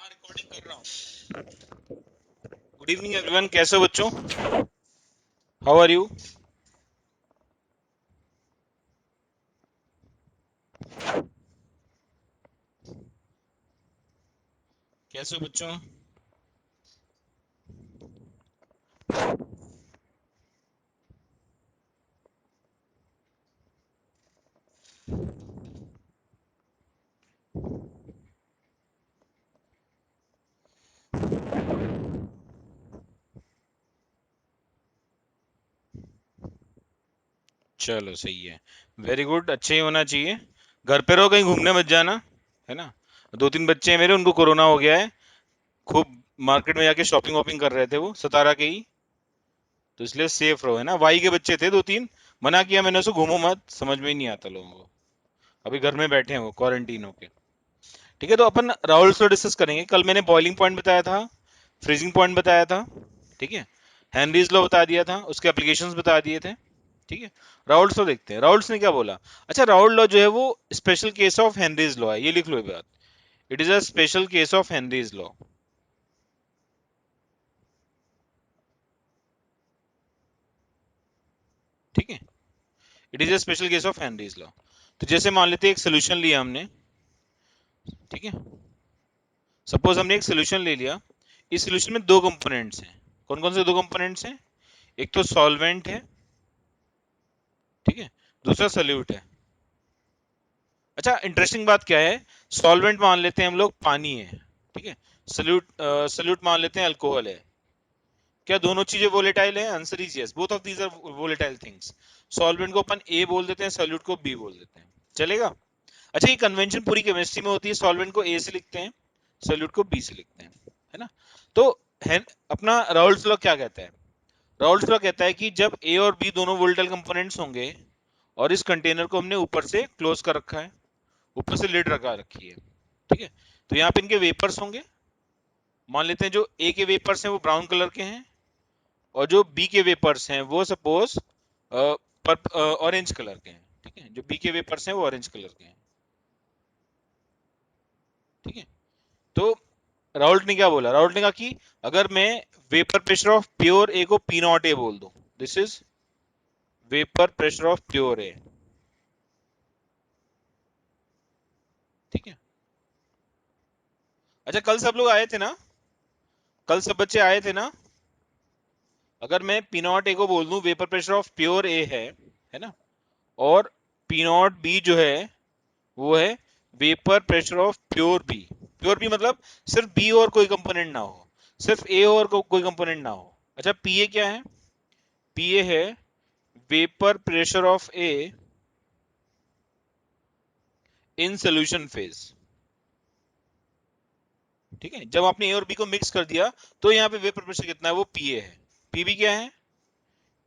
Recording कर रहा हूँ। गुड इवनिंग एवरीवन, कैसे हो बच्चों? How are you? कैसे हो बच्चों? चलो सही है, वेरी गुड, अच्छे ही होना चाहिए। घर पे रहो, कहीं घूमने मत जाना, है ना। दो तीन बच्चे हैं मेरे, उनको कोरोना हो गया है। खूब मार्केट में जाके शॉपिंग वॉपिंग कर रहे थे, वो सतारा के ही। तो इसलिए सेफ रहो, है ना। वाई के बच्चे थे दो तीन, मना किया मैंने उसे, घूमो मत, समझ में ही नहीं आता लोगों को। अभी घर में बैठे हैं वो, क्वारंटीन होके। ठीक है, तो अपन राहुल से डिस्कस करेंगे। कल मैंने बॉइलिंग पॉइंट बताया था, फ्रीजिंग पॉइंट बताया था, ठीक है। हेनरीज लॉ बता दिया था, उसके एप्लीकेशंस बता दिए थे, ठीक है। राउल्ट्स लॉ देखते हैं, राउल्ट्स ने क्या बोला। अच्छा, राउल्ट लॉ जो है वो special case of Henry's law है, ये लिख लो ये बात। It is a special case of Henry's law, ठीक है। It is a special case of Henry's law. तो जैसे मान लेते हैं एक सोल्यूशन लिया हमने, ठीक है। सपोज हमने एक सोल्यूशन ले लिया। इस सोल्यूशन में दो कंपोनेंट्स हैं। कौन कौन से दो कंपोनेंट्स हैं? एक तो सॉल्वेंट है, ठीक है, दूसरा सल्यूट है। अच्छा, इंटरेस्टिंग बात क्या है, सॉल्वेंट मान लेते हैं हम लोग पानी है, ठीक है। सल्यूट मान लेते हैं अल्कोहल है। क्या दोनों चीजें वोलेटाइल है? Answer is yes, both of these are volatile things. Solvent को अपन ए बोल देते हैं, सॉल्यूट को बी बोल देते हैं, चलेगा। अच्छा, ये कन्वेंशन पूरी केमिस्ट्री में होती है, सॉल्वेंट को ए से लिखते हैं, सॉल्यूट को बी से लिखते हैं, है ना। तो है, अपना राउल्ट्स लॉ क्या कहता है? राउल्ट्स लॉ कहता है कि जब ए और बी दोनों वोलेटाइल कंपोनेंट्स होंगे, और इस कंटेनर को हमने ऊपर से क्लोज कर रखा है, ऊपर से लिड लगा रखी है, ठीक है। तो यहाँ पे इनके वेपर्स होंगे। मान लेते हैं जो ए के वेपर्स हैं वो ब्राउन कलर के हैं, और जो बी के वेपर्स हैं वो सपोज ऑरेंज कलर के हैं, ठीक है। जो बी के वेपर्स हैं वो ऑरेंज कलर के हैं, ठीक है। तो राउल्ट ने क्या बोला? राउल्ट ने कहा कि अगर मैं vapour pressure of pure A को पी नॉट ए बोल दूं, this is vapour pressure of pure A, ठीक है। अच्छा, कल सब लोग आए थे ना? कल सब बच्चे आए थे ना? अगर मैं पी नॉट ए को बोल दूं वेपर प्रेशर ऑफ प्योर ए है ना, और पी नॉट बी जो है वो है vapour pressure of pure B. Pure B मतलब सिर्फ बी और कोई कंपोनेंट ना हो, सिर्फ ए और कोई कंपोनेंट ना हो। अच्छा, पीए क्या है? पीए है vapour pressure of A in solution phase, ठीक है। जब आपने ए और बी को मिक्स कर दिया, तो यहाँ पे वेपर प्रेशर कितना है? वो पीए है। पीबी क्या है?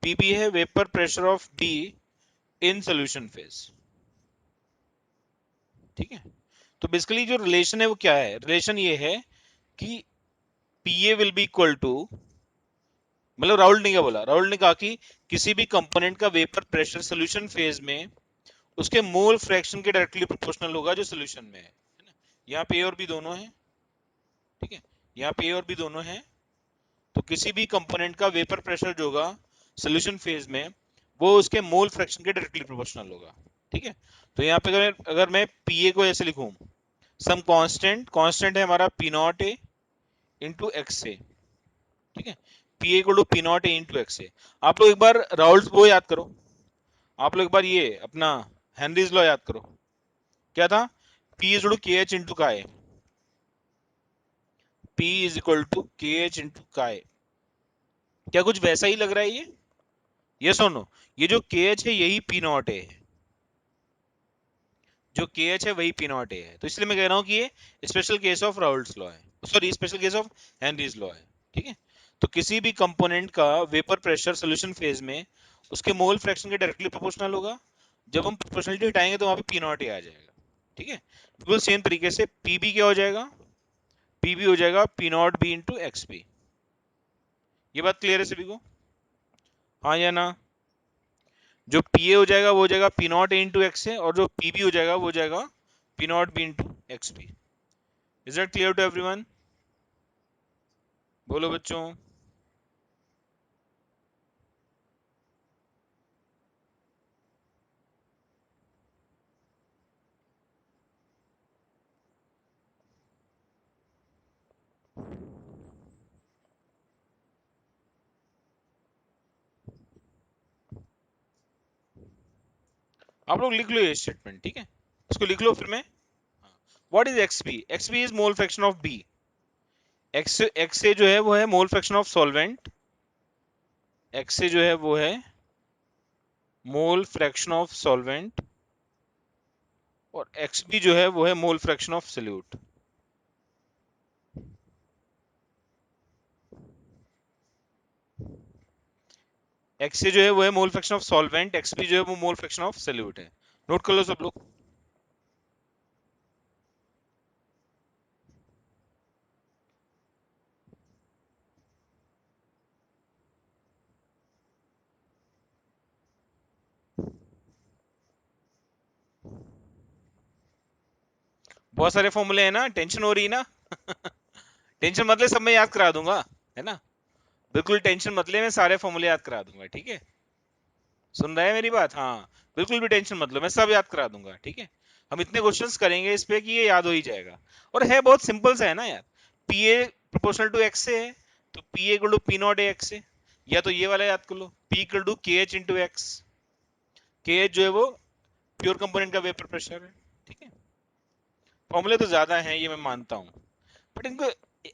पीबी है vapour pressure of be in solution phase, ठीक है। तो बेसिकली जो रिलेशन है वो क्या है? रिलेशन ये है कि पीए विल बी इक्वल टू, मतलब राहुल ने क्या बोला? राहुल ने कहा कि किसी भी कंपोनेंट का वेपर प्रेशर सोल्यूशन फेज में उसके मोल फ्रैक्शन के डायरेक्टली प्रोपोर्शनल होगा जो सोल्यूशन में है ना। यहाँ पे ए और बी दोनों है, ठीक है। यहाँ पे ए और बी दोनों है, तो किसी भी कंपोनेंट का वेपर प्रेशर जो होगा सोल्यूशन फेज में, वो उसके मोल फ्रैक्शन के डायरेक्टली प्रोपोर्शनल होगा, ठीक है। तो यहाँ पे अगर मैं पीए को ऐसे लिखूं, सम कांस्टेंट, कांस्टेंट है हमारा P not A into X A, ठीक है। P equal to P not A into X A. आप लोग एक बार राउल्ट्स वो याद करो, आप लोग एक बार ये अपना हेनरीज लॉ याद करो। क्या था? P is to K H into का ए, P is equal to K H into का ए। क्या कुछ वैसा ही लग रहा है ये सुनो, ये जो के एच है यही पी नॉट ए है, जो के एच है वही पी नॉट ए है। तो इसलिए मैं कह रहा हूं कि ये special case of Raoult's law है, sorry special case of Henry's law है, ठीक है। तो किसी भी कंपोनेंट का वेपर प्रेशर सोल्यूशन फेज में उसके मोल फ्रैक्शन के डायरेक्टली प्रोपोर्शनल होगा। जब हम प्रोपोर्शनलिटी हटाएंगे तो वहां पे पी नॉट ए आ जाएगा, ठीक है। बिल्कुल सेम तरीके से पीबी क्या हो जाएगा? पीबी हो जाएगा P not B into X B. ये बात क्लियर है सभी को? हाँ या ना? जो पीए हो जाएगा वो हो जाएगा P not A into X है, और जो पीबी हो जाएगा वो हो जाएगा P not B into X B. Is that clear to everyone? बोलो बच्चों। आप लोग लिख लो ये स्टेटमेंट, ठीक है, इसको लिख लो फिर मैं। What is XP? XP is mole fraction of B. X से जो है वो है mole fraction of solvent, X से जो है वो है मोल फ्रैक्शन ऑफ सॉल्वेंट, और एक्स बी जो है वो है mole fraction of solute. X से जो है वो है mole fraction of solvent, X B जो है वो मोल फ्रैक्शन ऑफ सोल्यूट है। नोट कर लो सब लोग। बहुत सारे फॉर्मूले हैं ना, टेंशन हो रही है ना? टेंशन मत ले, सब मैं याद करा दूंगा, है ना? बिल्कुल टेंशन मत ले, मैं सारे फॉर्मूले याद करा दूंगा, ठीक है? सुन रहा है मेरी बात? हाँ, बिल्कुल भी टेंशन मत लो, मैं सब याद करा दूंगा, ठीक है? हम इतने क्वेश्चंस करेंगे इस पे कि ये याद हो ही जाएगा। और है बहुत सिंपल सा है ना यार, P A proportional to X से है, तो P A equal to P not A X से, या तो ये वाला याद कर लो, P equal to K H into X. K H जो है वो प्योर कंपोनेंट का वेपर प्रेशर है, ठीक है? फॉर्मूले तो ज्यादा हैं, ये मैं मानता हूँ, बट इनको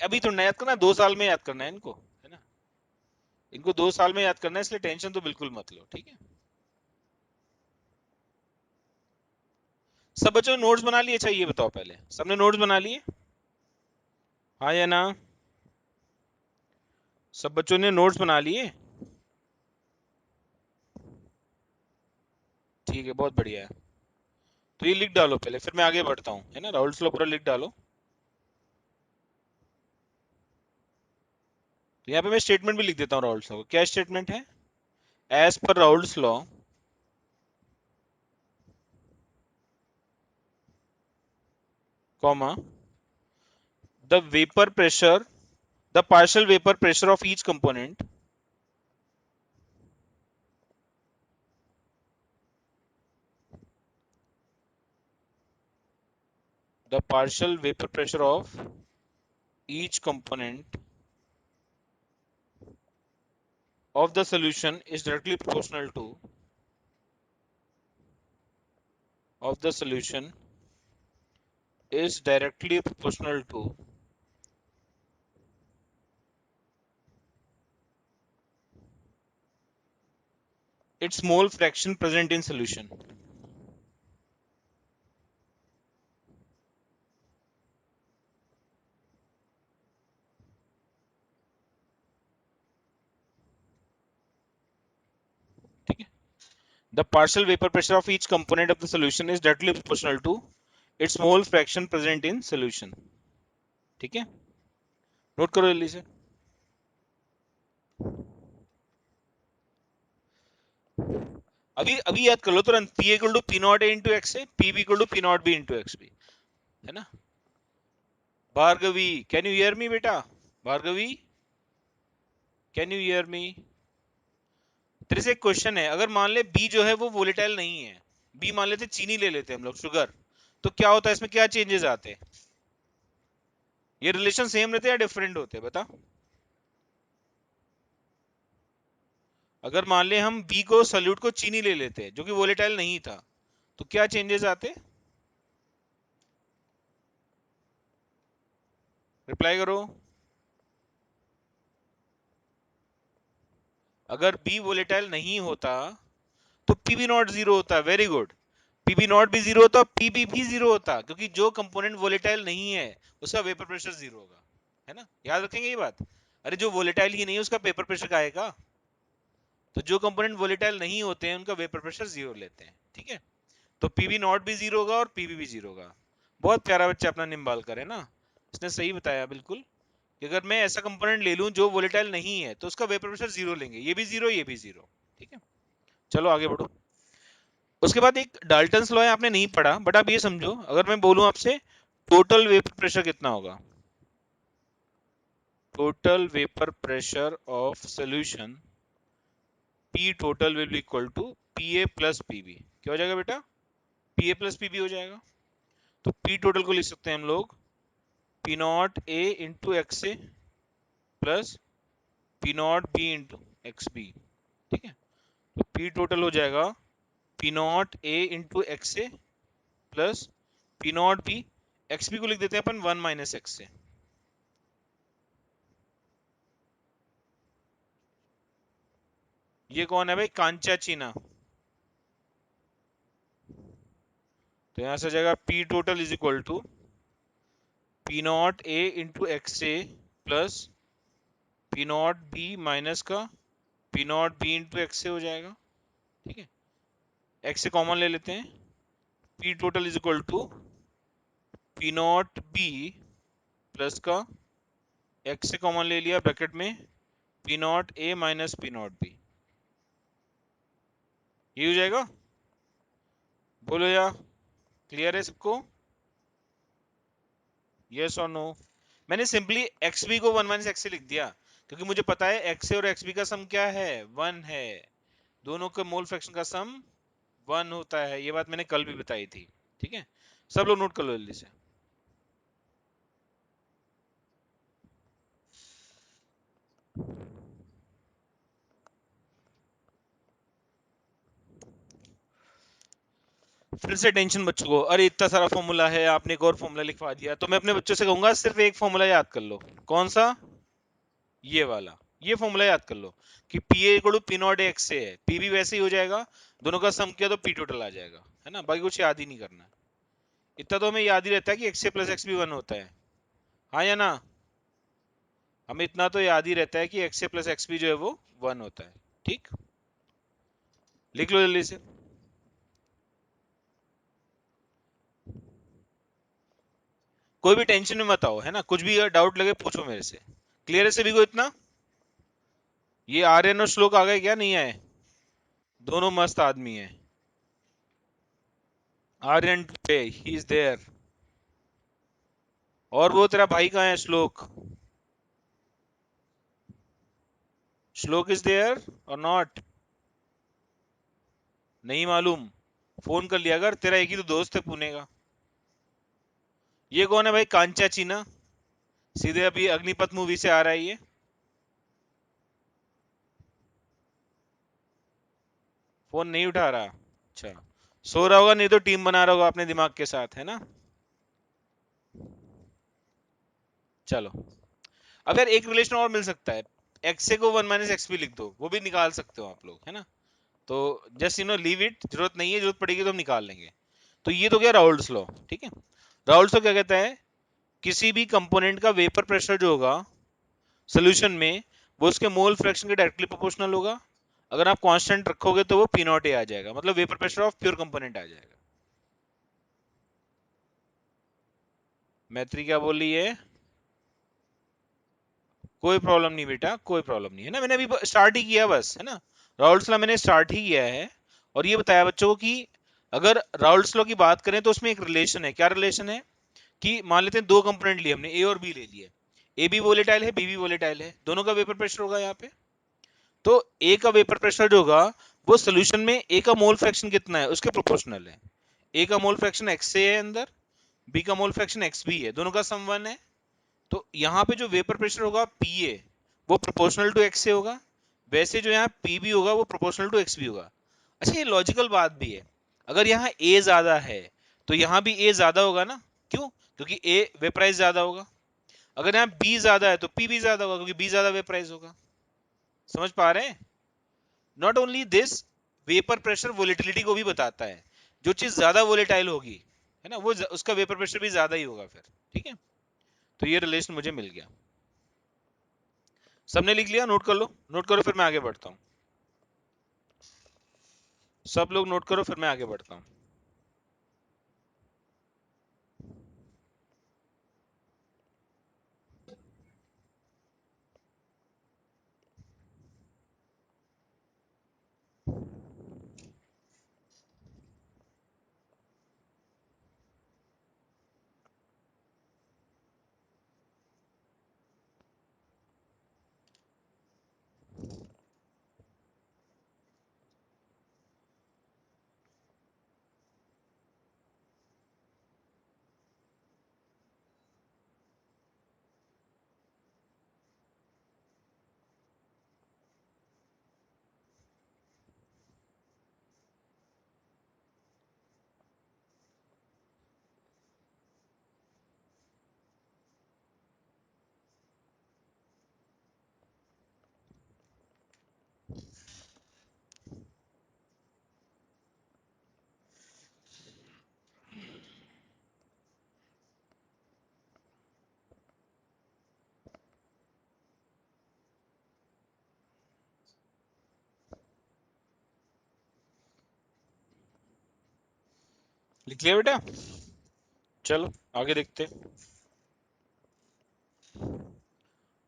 अभी तो याद करना, 2 साल में याद करना है इनको, है ना? इनको 2 साल में याद करना है, इसलिए टेंशन तो बिल्कुल मत लो, ठीक है? सब बच्चों ने नोट्स बना लिए? अच्छा ये बताओ पहले, सबने नोट्स बना लिए? हाँ या ना? सब बच्चों ने नोट्स बना लिए? ठीक है, बहुत बढ़िया है। तो ये लिख डालो पहले, फिर मैं आगे बढ़ता हूँ, है ना? राउल्स लॉ पूरा लिख डालो। तो यहाँ पे मैं स्टेटमेंट भी लिख देता हूँ राउल्स लॉ। क्या स्टेटमेंट है? As per Raoult's law, comma, the vapour pressure, the partial vapour pressure of each component, the partial vapor pressure of each component of the solution is directly proportional to, of the solution is directly proportional to its mole fraction present in solution। ठीक है, the partial vapor pressure of each component of the solution is directly proportional to its mole fraction present in solution। ठीक है, note करो जल्दी से। अभी अभी याद कर लो तुरंत, P equal to P not A into X है, P B equal to P not B into X B, है ना? Bhargavi, can you hear me बेटा? Bhargavi, can you hear me? तेरे से एक क्वेश्चन है, अगर मान ले बी जो है वो वोलेटाइल नहीं है, बी मान लेते चीनी ले लेते हम लोग, शुगर, तो क्या होता है इसमें, क्या चेंजेस आते हैं? ये रिलेशन सेम रहते हैं या डिफरेंट होते हैं, बता? अगर मान ले हम बी को सल्यूट को चीनी ले लेते हैं जो कि वोलेटाइल नहीं था, तो क्या चेंजेस आते? रिप्लाई करो। अगर बी वोलेटाइल नहीं होता तो पीबी नॉट जीरो होता, वेरी गुड। पीबी नॉट भी जीरो होता, पीबी भी जीरो होता, क्योंकि जो कंपोनेंट वोलेटाइल नहीं है उसका वेपर प्रेशर जीरो होगा, है ना? याद रखेंगे ये बात। अरे जो वोलेटाइल ही नहीं है उसका पेपर प्रेशर का आएगा, तो जो कंपोनेंट वोलेटाइल नहीं होते हैं उनका वेपर प्रेशर जीरो लेते हैं, ठीक है? तो पीबी नॉट भी जीरो होगा और पीबी भी जीरो होगा। बहुत प्यारा बच्चा अपना निम्बालकर, है ना? इसने सही बताया बिल्कुल, कि अगर मैं ऐसा कंपोनेंट ले लूं जो वोलेटाइल नहीं है तो उसका वेपर प्रेशर जीरो लेंगे, ये भी जीरो ये भी जीरो, ठीक है? चलो आगे बढ़ो। उसके बाद एक डाल्टन्स लॉ है, आपने नहीं पढ़ा, बट आप ये समझो, अगर मैं बोलूं आपसे टोटल वेपर प्रेशर कितना होगा, total vapor pressure of solution P total will be equal to PA plus PB। क्या हो जाएगा बेटा? PA plus PB हो जाएगा। तो P total को लिख सकते हैं हम लोग P not A into X A plus P not B into X B. ठीक है, तो P total हो जाएगा P not A into X A plus P not B, X B को लिख देते हैं अपन 1 माइनस एक्स से। ये कौन है भाई? कांचा चीना। तो यहां से आ जाएगा P total is equal to P not A into X A plus P not B minus का P not B into X A हो जाएगा। ठीक है, एक्स से कॉमन ले लेते हैं। P total is equal to P not B plus का एक्स से कॉमन ले लिया ब्रैकेट में P not A minus P not B। ये हो जाएगा। बोलो या क्लियर है सबको? यस और नो? मैंने सिंपली एक्स बी को 1 माइनस एक्स से लिख दिया क्योंकि मुझे पता है एक्स ए और एक्स बी का सम क्या है? 1 है। दोनों के मोल फ्रैक्शन का सम 1 होता है। ये बात मैंने कल भी बताई थी। ठीक है, सब लोग नोट कर लो जल्दी से। फिर से टेंशन बच्चों को, अरे इतना सारा फॉर्मूला है, आपने एक और फॉर्मूला लिखवा दिया। तो मैं अपने बच्चों से कहूंगा सिर्फ एक फॉर्मूला याद कर लो। कौन सा? ये वाला। ये फॉर्मूला याद कर लो कि P A equal to P not X से है, पी भी वैसे ही हो जाएगा, दोनों का सम किया तो पी टोटल आ जाएगा, है ना? बाकी कुछ याद ही नहीं करना है। इतना तो हमें याद ही रहता है कि x A plus x B 1 होता है। हाँ या ना? हमें इतना तो याद ही रहता है कि x A plus x B जो है वो 1 होता है। ठीक, लिख लो जल्दी से। कोई भी टेंशन में मत आओ, है ना? कुछ भी अगर डाउट लगे पूछो मेरे से। क्लियर है सभी को इतना? ये आर्यन और श्लोक आ गए क्या? नहीं आए? दोनों मस्त आदमी है। आर्यन पे ही इज देयर। और वो तेरा भाई कहाँ है? श्लोक? श्लोक इज देयर और नॉट? नहीं मालूम? फोन कर लिया अगर, तेरा एक ही तो दोस्त है पुणे का। ये कौन है भाई? कांचा चीना, सीधे अभी अग्निपथ मूवी से आ रहा है ये। फोन नहीं उठा रहा? अच्छा, सो रहा होगा, नहीं तो टीम बना रहा होगा अपने दिमाग के साथ, है ना? चलो, अब यार एक रिलेशन और मिल सकता है। एक्स को 1 माइनस एक्स भी लिख दो, वो भी निकाल सकते हो आप लोग, है ना? तो जस्ट लीव इट, जरूरत नहीं है, जरूरत पड़ेगी तो हम निकाल लेंगे। तो ये तो क्या राउल्ट्स लॉ। ठीक है, राउल्ट्स लॉ क्या कहता है? किसी भी कंपोनेंट का वेपर प्रेशर जो होगा सोल्यूशन में, वो उसके मोल फ्रैक्शन के डायरेक्टली प्रोपोर्शनल होगा। अगर आप कांस्टेंट रखोगे तो वो पी नॉट ए आ जाएगा, मतलब vapour pressure of pure component आ जाएगा। मैत्री क्या बोल रही है? कोई प्रॉब्लम नहीं बेटा, कोई प्रॉब्लम नहीं है ना, मैंने अभी स्टार्ट ही किया बस, है ना? राउल्ट्स लॉ मैंने स्टार्ट ही किया है। और ये बताया बच्चों को कि अगर राउल्ट्स लॉ की बात करें तो उसमें एक रिलेशन है। क्या रिलेशन है? कि मान लेते हैं दो कंपोनेंट लिए हमने, ए और बी ले लिए। ए भी वोलेटाइल है, बी भी वोलेटाइल है, दोनों का वेपर प्रेशर होगा यहाँ पे। तो ए का वेपर प्रेशर जो होगा वो सोल्यूशन में ए का मोल फ्रैक्शन कितना है उसके प्रोपोर्शनल है। ए का मोल फ्रैक्शन एक्स से है अंदर, बी का मोल फ्रैक्शन एक्स बी है, दोनों का सम 1 है। तो यहाँ पे जो वेपर प्रेशर होगा पी ए, वो प्रोपोर्शनल टू एक्स से होगा। वैसे जो यहाँ पी बी होगा वो प्रोपोर्शनल टू एक्स बी होगा। अच्छा, ये लॉजिकल बात भी है। अगर यहाँ ए ज्यादा है तो यहाँ भी ए ज्यादा होगा ना? क्यों? क्योंकि ए वेपराइज ज्यादा होगा। अगर यहाँ बी ज्यादा है तो पी भी ज्यादा होगा, क्योंकि बी ज्यादा वेपराइज होगा। समझ पा रहे हैं? Not only this, vapour pressure volatility को भी बताता है। जो चीज ज्यादा वोलेटाइल होगी, है ना, वो उसका वेपर प्रेशर भी ज्यादा ही होगा फिर। ठीक है, तो ये रिलेशन मुझे मिल गया। सबने लिख लिया? नोट कर लो, नोट करो, फिर मैं आगे बढ़ता हूँ। सब लोग नोट करो, फिर मैं आगे बढ़ता हूँ। लिख लिया बेटा? चलो आगे देखते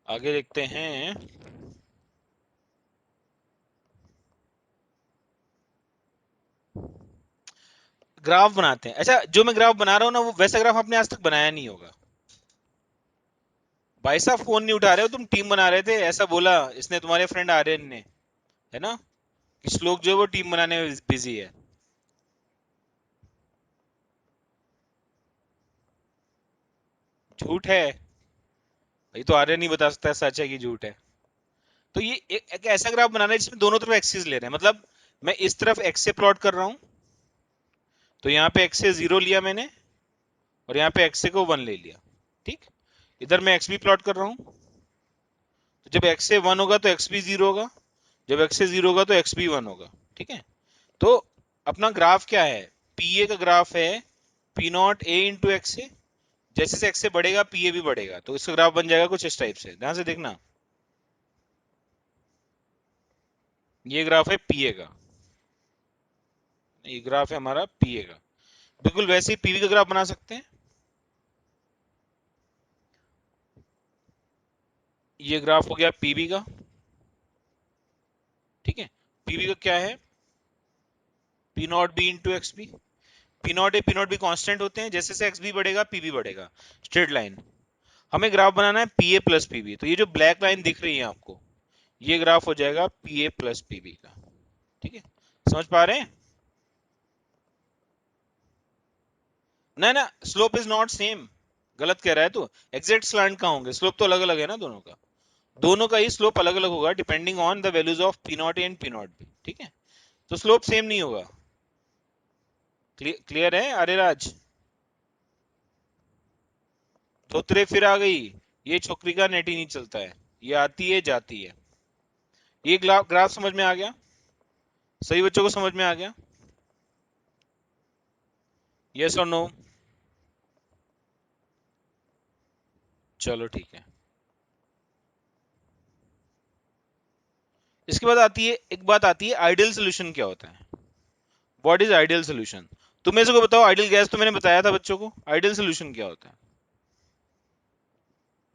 आगे देखते हैं। ग्राफ बनाते हैं। अच्छा, जो मैं ग्राफ बना रहा हूँ ना, वो वैसा ग्राफ आपने आज तक बनाया नहीं होगा। भाई साहब फोन नहीं उठा रहे हो, तुम टीम बना रहे थे, ऐसा बोला इसने, तुम्हारे फ्रेंड आर्यन ने, है ना, कि श्लोक जो है वो टीम बनाने में बिजी है। झूठ है? भाई तो आर्यन नहीं बता सकता सच है कि झूठ है। तो ये एक ऐसा ग्राफ बनाना है जिसमें दोनों तरफ एक्सिस ले रहे हैं, मतलब मैं इस तरफ एक्स से प्लॉट कर रहा हूं, तो यहाँ पे एक्स से 0 लिया मैंने, और यहाँ पे एक्स से को 1 ले लिया। ठीक, इधर मैं एक्स भी प्लॉट कर रहा हूँ, तो जब एक्स से 1 होगा तो एक्स भी 0 होगा, जब एक्स से 0 होगा तो एक्स भी 1 होगा। ठीक है, तो अपना ग्राफ क्या है? पी ए का ग्राफ है P not A into x से, जैसे से एक्स से बढ़ेगा पी ए भी बढ़ेगा, तो इसका ग्राफ बन जाएगा कुछ इस टाइप से। ध्यान से देखना, ये ग्राफ है पी ए का, ये ग्राफ है हमारा पी ए का। बिल्कुल वैसे ही पीवी का ग्राफ बना सकते हैं। ये ग्राफ हो गया पीवी का। ठीक है, पीवी का क्या है? P not B into X B. P not A P not B constant होते हैं, जैसे से एक्स बी बढ़ेगा पी बी बढ़ेगा, स्ट्रेट लाइन। हमें ग्राफ बनाना है पी ए प्लस पीबी, तो ये जो ब्लैक लाइन दिख रही है आपको, ये ग्राफ हो जाएगा पी ए प्लस पीबी का। ठीक है, समझ पा रहे हैं? ना ना, स्लोप इज नॉट सेम, गलत कह रहा है तू। एग्जैक्ट स्लैंट कहाँ होंगे? स्लोप तो अलग अलग है ना दोनों का, दोनों का ही स्लोप अलग अलग होगा depending on the values of P not A and P not be. ठीक है, तो स्लोप सेम नहीं होगा। क्लियर है आर्यराज? धोत्रे फिर आ गई, ये छोकरी का नेट ही नहीं चलता है, ये आती है जाती है। ये ग्राफ समझ में आ गया? सही बच्चों को समझ में आ गया? यस और नो? चलो ठीक है। इसके बाद आती है एक बात, आती है आइडियल सोल्यूशन क्या होता है। What is ideal solution? तुम में से को बताओ, आइडियल गैस तो मैंने बताया था बच्चों को, आइडियल सोल्यूशन क्या होता है?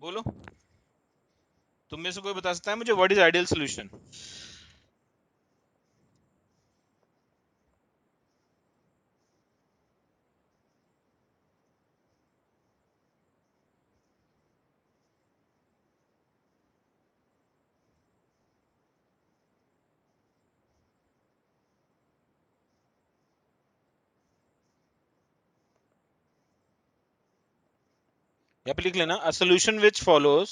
बोलो, तुम में से कोई बता सकता है मुझे व्हाट इज आइडियल सोल्यूशन? यहाँ पे लिख लेना, अ सोल्यूशन विच फॉलोज,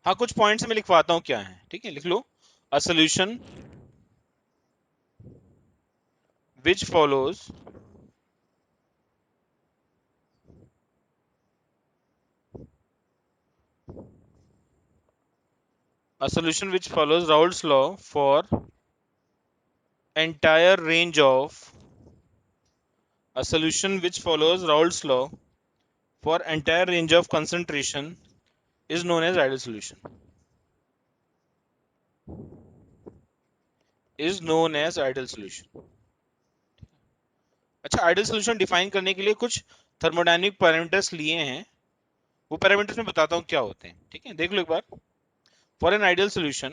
हाँ कुछ पॉइंट्स मैं लिखवाता हूँ क्या है। ठीक है, लिख लो, a solution which follows a solution which follows Raoult's law for entire range of a solution which follows Raoult's law for entire range of concentration is known as ideal solution, is known as ideal solution। अच्छा, ideal solution define करने के लिए कुछ thermodynamic parameters लिए हैं, वो parameters मैं बताता हूँ क्या होते हैं। ठीक है, देख लो एक बार। फॉर एन आइडियल सोल्यूशन,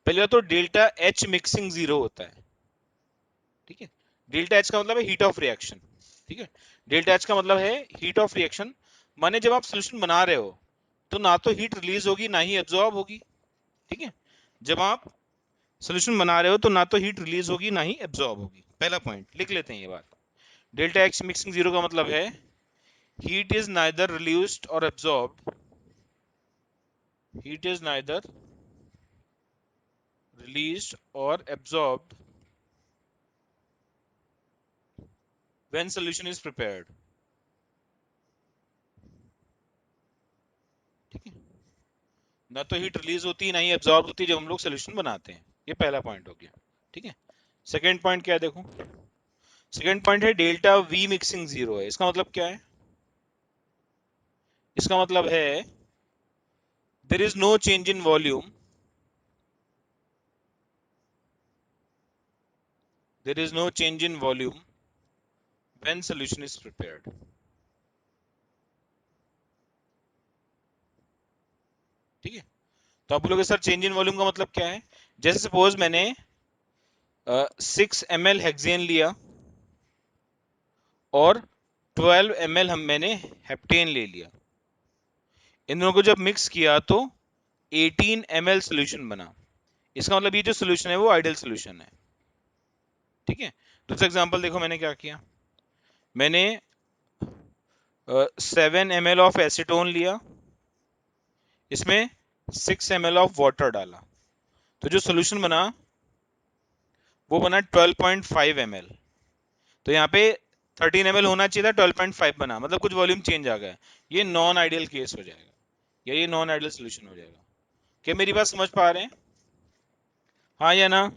पहले बात तो डेल्टा एच मिक्सिंग 0 होता है। ठीक है, डेल्टा एच का मतलब है हीट ऑफ रिएक्शन। ठीक है, डेल्टा एच का मतलब है हीट ऑफ रिएक्शन, माने जब आप सोल्यूशन बना रहे हो तो ना तो हीट रिलीज होगी ना ही एब्जॉर्ब होगी। ठीक है, जब आप सोल्यूशन बना रहे हो तो ना तो हीट रिलीज होगी ना ही एब्जॉर्ब होगी। पहला पॉइंट लिख लेते हैं ये बात। डेल्टा एक्स मिक्सिंग 0 का मतलब है heat is neither reduced or absorbed, heat is neither released or absorbed when solution is prepared. ठीक है, ना तो हीट रिलीज होती है ना ही एब्जॉर्ब होती है जब हम लोग सोल्यूशन बनाते हैं। ये पहला पॉइंट हो गया। ठीक है, सेकेंड पॉइंट क्या है देखो, सेकेंड पॉइंट है डेल्टा वी मिक्सिंग 0 है। इसका मतलब क्या है? इसका मतलब है there is no change in volume, there is no change in volume when solution is prepared. ठीक है, तो आप बोलोगे सर चेंज इन वॉल्यूम का मतलब क्या है? जैसे सपोज मैंने 6 ml हेक्सेन लिया और 12 ml मैंने हेप्टेन ले लिया, इन दोनों को जब मिक्स किया तो 18 ml सोल्यूशन बना। इसका मतलब ये जो सोल्यूशन है वो आइडियल सोल्यूशन है। ठीक है, दूसरा एग्जांपल देखो मैंने क्या किया, मैंने 7 ml ऑफ एसीटोन लिया, इसमें 6 ml ऑफ वाटर डाला, तो जो सोल्यूशन बना वो बना 12.5 ml। तो यहाँ पे 13 ml होना चाहिए था, 12.5 बना, मतलब कुछ वॉल्यूम चेंज आ गया। ये नॉन आइडियल केस हो जाएगा, या ये नॉन आइडियल सोल्यूशन हो जाएगा। क्या मेरी बात समझ पा रहे हैं? हाँ या ना?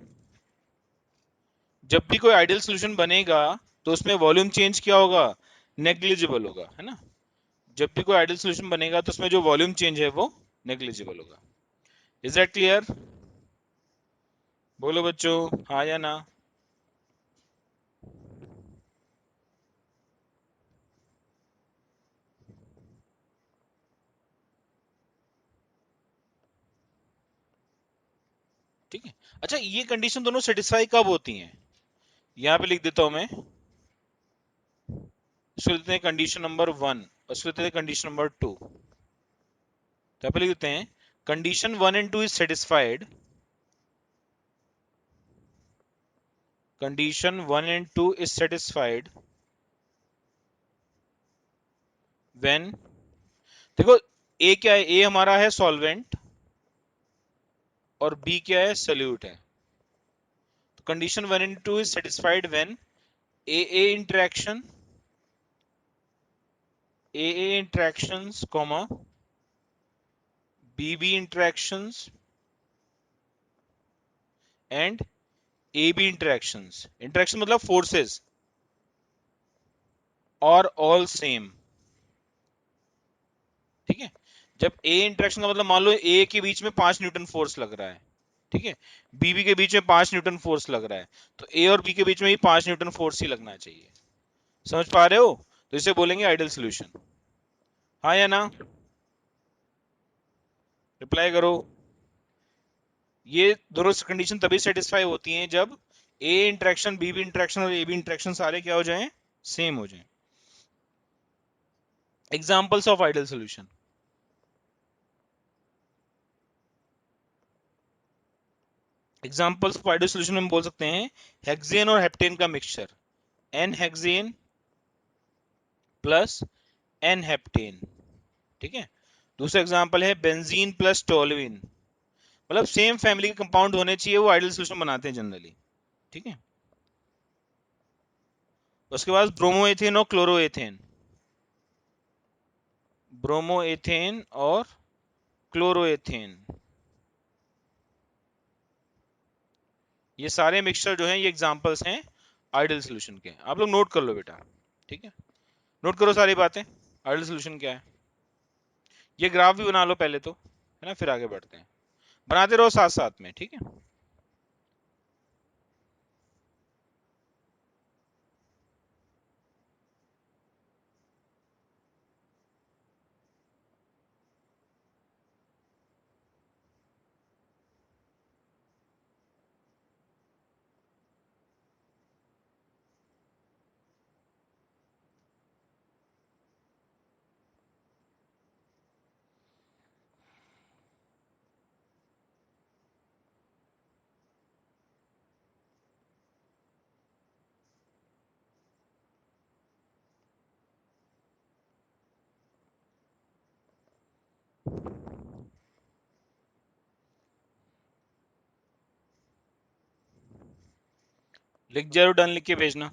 जब भी कोई आइडियल सोल्यूशन बनेगा तो उसमें वॉल्यूम चेंज क्या होगा? नेग्लिजिबल होगा, है ना? जब भी कोई आइडियल सोल्यूशन बनेगा तो उसमें जो वॉल्यूम चेंज है वो नेग्लिजिबल होगा। Is that clear? बोलो बच्चों, हाँ या ना? ठीक है, अच्छा ये कंडीशन दोनों सेटिस्फाई कब होती हैं? यहाँ पे लिख देता हूं मैं, इसको लिखते हैं कंडीशन नंबर 1 और इसको लिखते हैं कंडीशन नंबर 2। तो यहाँ पे लिख देते हैं condition 1 and 2 is satisfied, condition 1 and 2 is satisfied when, देखो ए क्या है, ए हमारा है सॉल्वेंट और बी क्या है, सोल्यूट है। तो condition 1 and 2 is satisfied when A interaction, A interactions comma B interactions and A B interactions, interaction मतलब फोर्सेस, और ऑल सेम। ठीक है, जब ए इंटरेक्शन का मतलब मान लो ए के बीच में 5 न्यूटन फोर्स लग रहा है, ठीक है, बी के बीच में 5 न्यूटन फोर्स लग रहा है, तो ए और बी के बीच में ही 5 न्यूटन फोर्स ही लगना चाहिए। समझ पा रहे हो? तो इसे बोलेंगे आइडियल सोल्यूशन। हाँ या ना? रिप्लाई करो। ये दोनों कंडीशन तभी सेटिस्फाई होती हैं जब ए इंटरेक्शन, बी इंटरेक्शन और ए बी इंटरेक्शन सारे क्या हो जाएं, सेम हो जाएं। Examples of ideal solution, examples of ideal solution हम बोल सकते हैं हेक्सेन और हेप्टेन का mixture, n hexane plus n heptane. ठीक है, दूसरा एग्जांपल है बेंजीन प्लस टोलुइन, मतलब सेम फैमिली के कंपाउंड होने चाहिए, वो आइडियल सोल्यूशन बनाते हैं जनरली। ठीक है, उसके बाद ब्रोमोएथेन और क्लोरोएथेन, ब्रोमोएथेन और क्लोरोएथेन, ये सारे मिक्सचर जो हैं ये एग्जांपल्स हैं आइडियल सोल्यूशन के। आप लोग नोट कर लो बेटा। ठीक है, नोट करो सारी बातें। आइडियल सोल्यूशन क्या है, ये ग्राफ भी बना लो पहले तो, है ना, फिर आगे बढ़ते हैं। बनाते रहो साथ साथ में, ठीक है। लिख जरूर, डन लिख के भेजना।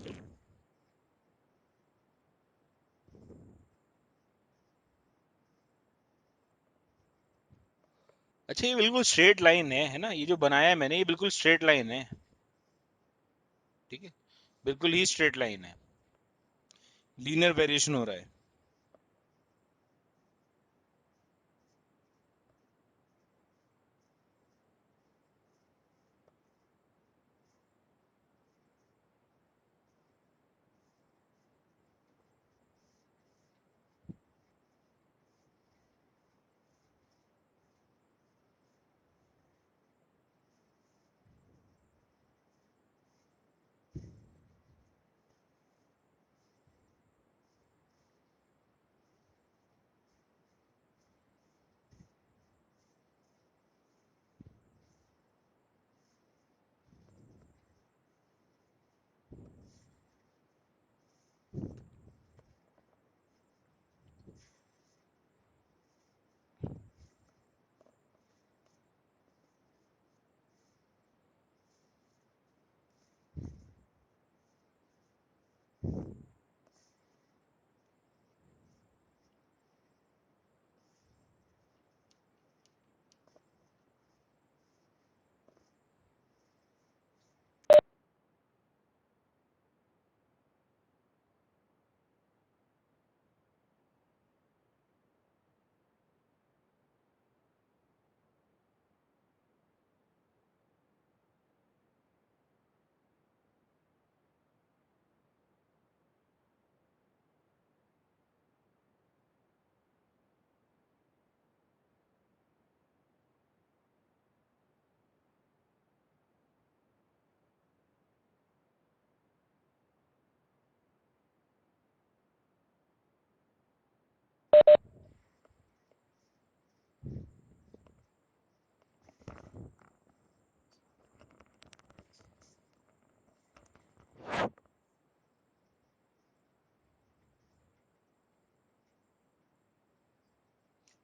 अच्छा ये बिल्कुल स्ट्रेट लाइन है ना, ये जो बनाया है मैंने ये बिल्कुल स्ट्रेट लाइन है। ठीक है, बिल्कुल ही स्ट्रेट लाइन है, लीनियर वेरिएशन हो रहा है।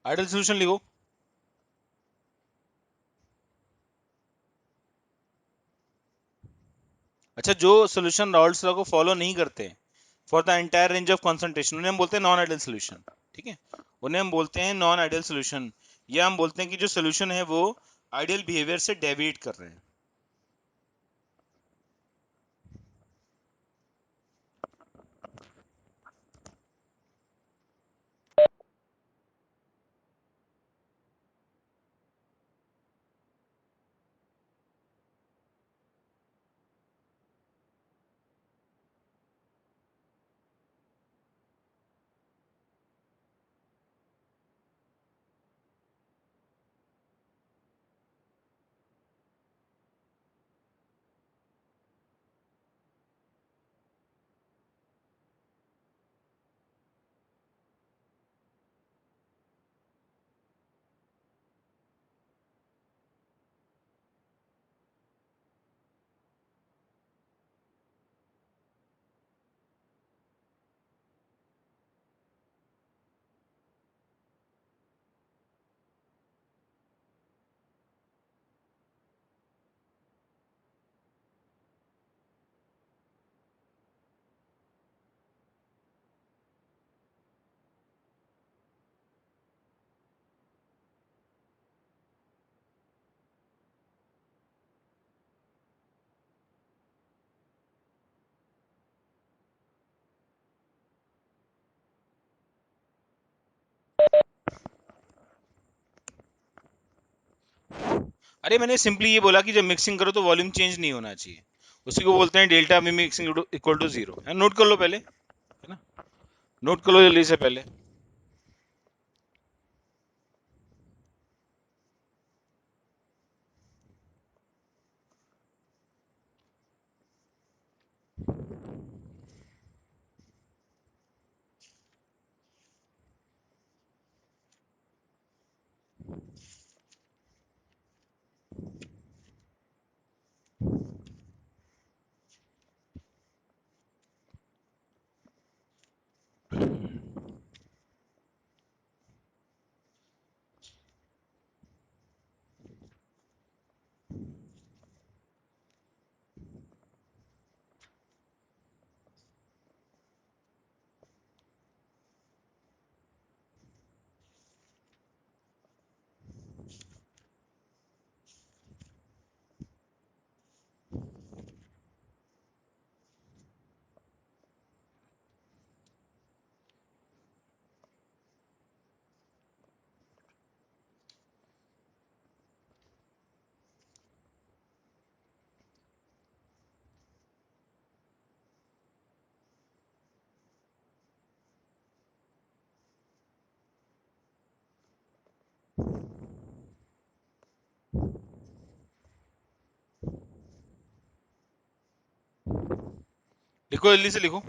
आइडियल सोल्यूशन लिखो। अच्छा, जो सोल्यूशन राउल्ट्स लॉ को फॉलो नहीं करते for the entire range of concentration, उन्हें हम बोलते हैं नॉन आइडियल सोल्यूशन। ठीक है, उन्हें हम बोलते हैं नॉन आइडियल सोल्यूशन, या हम बोलते हैं कि जो सोल्यूशन है वो आइडियल बिहेवियर से डेविएट कर रहे हैं। अरे मैंने सिंपली ये बोला कि जब मिक्सिंग करो तो वॉल्यूम चेंज नहीं होना चाहिए, उसी को बोलते हैं delta V mixing equal to zero. Note कर लो पहले, है ना, नोट कर लो जल्दी से पहले। लिखो जल्दी से लिखो।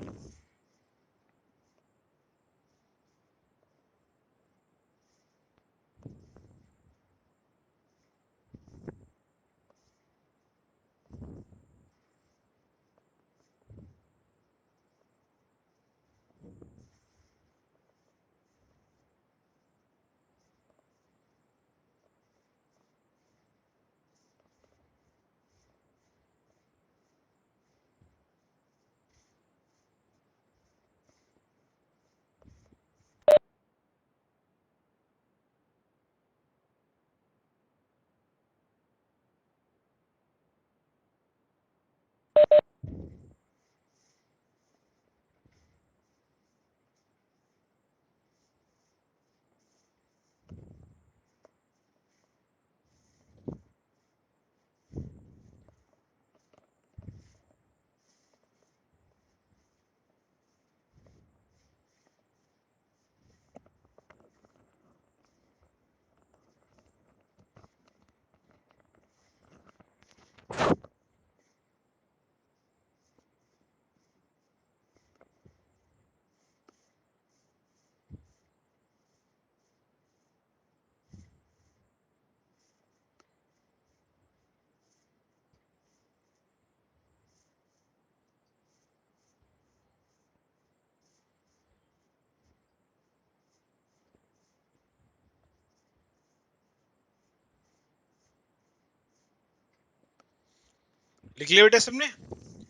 लिख लिया बेटा सबने?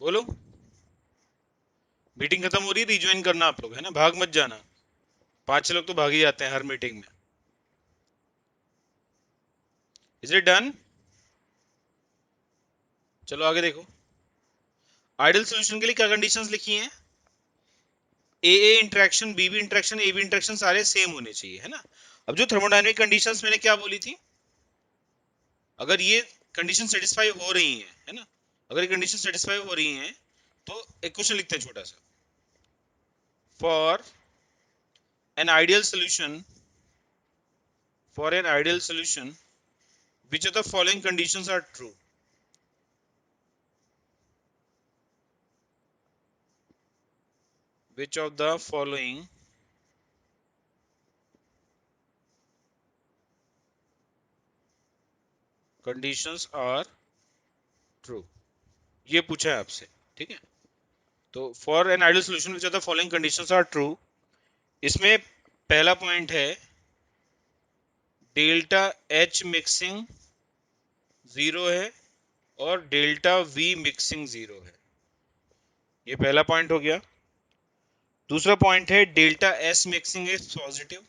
बोलो। मीटिंग खत्म हो रही है, रिज्वाइन करना आप लोग, है ना, भाग मत जाना। 5-6 लोग तो भाग ही जाते हैं हर मीटिंग में। Is it done? चलो आगे देखो। आइडियल सॉल्यूशन के लिए क्या कंडीशंस लिखी हैं? A interaction, B interaction, A interaction सारे सेम होने चाहिए, है ना। अब जो थर्मोडायनेमिक कंडीशंस मैंने क्या बोली थी, अगर ये कंडीशन सेटिस्फाई हो रही है ना, अगर ये कंडीशन सेटिस्फाई हो रही हैं तो एक क्वेश्चन लिखते हैं छोटा सा। For an ideal solution, for an ideal solution which of the following conditions are true? Which of the following conditions are true? ये पूछा है आपसे, ठीक है। तो for an ideal solution which are the following conditions are true, इसमें पहला point है डेल्टा एच मिक्सिंग जीरो है और डेल्टा वी मिक्सिंग जीरो है। ये पहला पॉइंट हो गया। दूसरा पॉइंट है delta S mixing is positive,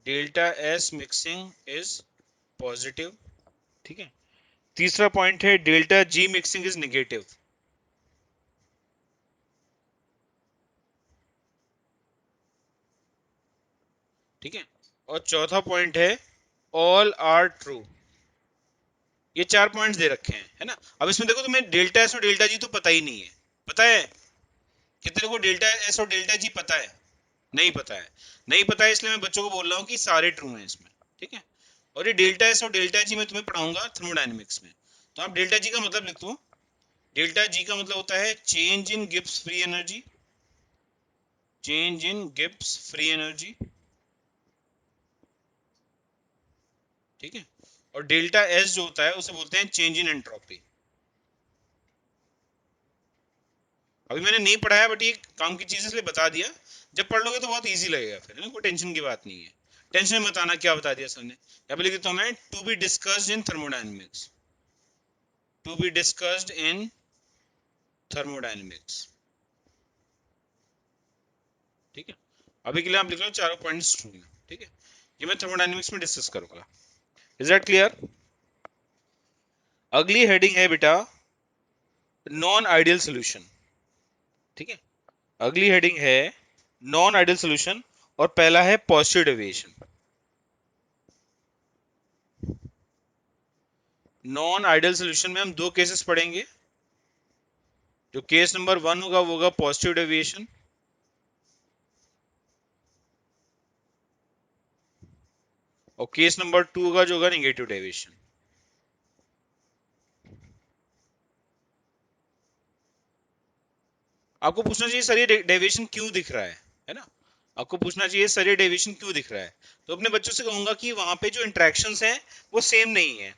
delta S mixing is positive, ठीक है। तीसरा पॉइंट है delta G mixing is negative, ठीक है। और चौथा पॉइंट है ऑल आर ट्रू। ये 4 पॉइंट्स दे रखे हैं, है ना। अब इसमें देखो तुम्हें डेल्टा एस और डेल्टा जी तो पता ही नहीं है। पता है कितने को डेल्टा एस और डेल्टा जी पता है? नहीं पता है। नहीं पता है इसलिए मैं बच्चों को बोल रहा हूँ कि सारे ट्रू हैं इसमें, ठीक है। और ये डेल्टा एस और डेल्टा जी मैं तुम्हें पढ़ाऊंगा थर्मोडायनेमिक्स में। तो आप डेल्टा जी का मतलब लिख दो। डेल्टा जी का मतलब होता है change in Gibbs free energy, change in Gibbs free energy, ठीक है। और डेल्टा एस जो होता है उसे बोलते हैं चेंज इन एंट्रोपी। अभी मैंने नहीं पढ़ाया बट ये काम की चीज इसलिए बता दिया, जब पढ़ लोगे तो बहुत इजी लगेगा फिर, है ना। कोई टेंशन की बात नहीं है। टेंशन मत आना क्या बता दिया सर ने। यहाँ पे लिख देता हूँ मैं, to be discussed in thermodynamics, to be discussed in thermodynamics, ठीक है। अभी के लिए आप लिख लो चारों पॉइंट्स ट्रू है, ठीक है। ये मैं थर्मोडायनेमिक्स में डिस्कस करूंगा। Is that clear? अगली हेडिंग है बेटा नॉन आइडियल सोल्यूशन, ठीक है। अगली हेडिंग है नॉन आइडियल सोल्यूशन और पहला है positive deviation. Non ideal solution में हम दो केसेस पढ़ेंगे। जो केस नंबर 1 होगा वो होगा पॉजिटिव डेविएशन, और केस नंबर 2 होगा जो होगा नेगेटिव डेविएशन। आपको पूछना चाहिए सर ये डेविएशन क्यों दिख रहा है ना। आपको पूछना चाहिए सर ये डेविएशन क्यों दिख रहा है। तो अपने बच्चों से कहूंगा कि वहां पे जो इंटरेक्शंस हैं वो सेम नहीं है।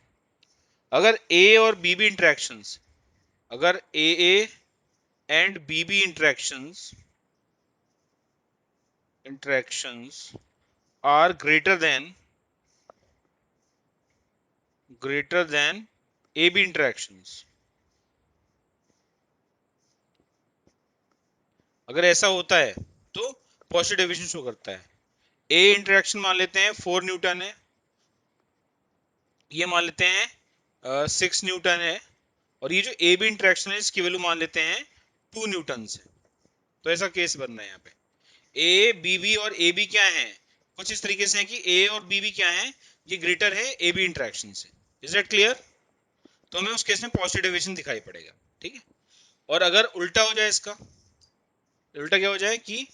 अगर ए और बी इंटरेक्शंस, अगर A and B interactions are greater than AB interactions, अगर ऐसा होता है तो पॉजिटिव डेविएशन शो करता है। ए इंटरेक्शन मान लेते हैं 4 न्यूटन है, ये मान लेते हैं 6 न्यूटन है, और ये जो ए बी इंटरेक्शन है इसकी वैल्यू मान लेते हैं 2 न्यूटन से। तो ऐसा केस बन रहा है यहाँ पे। ए बी और ए बी क्या है, कुछ इस तरीके से है कि ए और बी क्या है, ये ग्रेटर है ए बी इंटरेक्शन से। Is that clear? तो हमें उस केस में पॉजिटिव डेविएशन दिखाई पड़ेगा, ठीक है। और अगर उल्टा हो जाए इसका, उल्टा क्या हो जाए कि